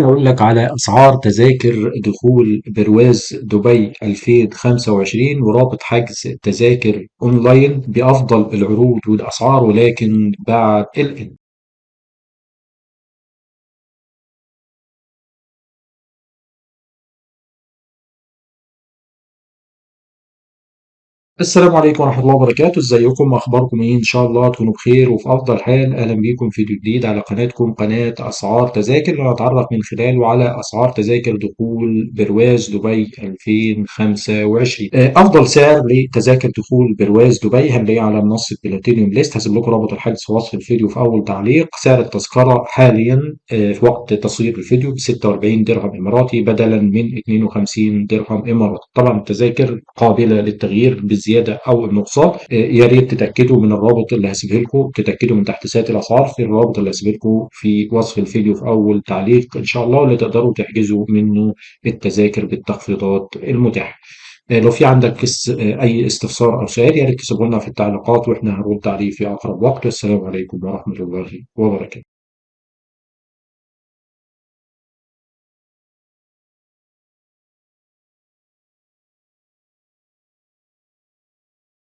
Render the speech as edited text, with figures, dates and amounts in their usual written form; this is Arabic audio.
هقول لك على أسعار تذاكر دخول برواز دبي 2025 ورابط حجز التذاكر أونلاين بأفضل العروض والأسعار، ولكن بعد الإذن. السلام عليكم ورحمة الله وبركاته، ازيكم؟ اخباركم ايه؟ ان شاء الله تكونوا بخير وفي افضل حال. اهلا بيكم في فيديو جديد على قناتكم، قناة اسعار تذاكر، اللي هنتعرف من خلاله على اسعار تذاكر دخول برواز دبي 2025. افضل سعر لتذاكر دخول برواز دبي هنلاقيه على منصة بلاتينيوم ليست. هسيب لكم رابط الحجز في وصف الفيديو في اول تعليق. سعر التذكرة حاليا في وقت تصوير الفيديو ب 46 درهم اماراتي بدلا من 52 درهم اماراتي. طبعا التذاكر قابلة للتغيير بالزيادة او النقصان. يا ريت تتاكدوا من الرابط اللي هسيبه لكم، تتاكدوا من تحديثات الاسعار في الرابط اللي هسيبه لكم في وصف الفيديو في اول تعليق ان شاء الله، واللي تقدروا تحجزوا منه التذاكر بالتخفيضات المتاحة. لو في عندك اي استفسار او سؤال يا ريت تسيبه لنا في التعليقات واحنا هنرد عليه في اقرب وقت. والسلام عليكم ورحمة الله وبركاته.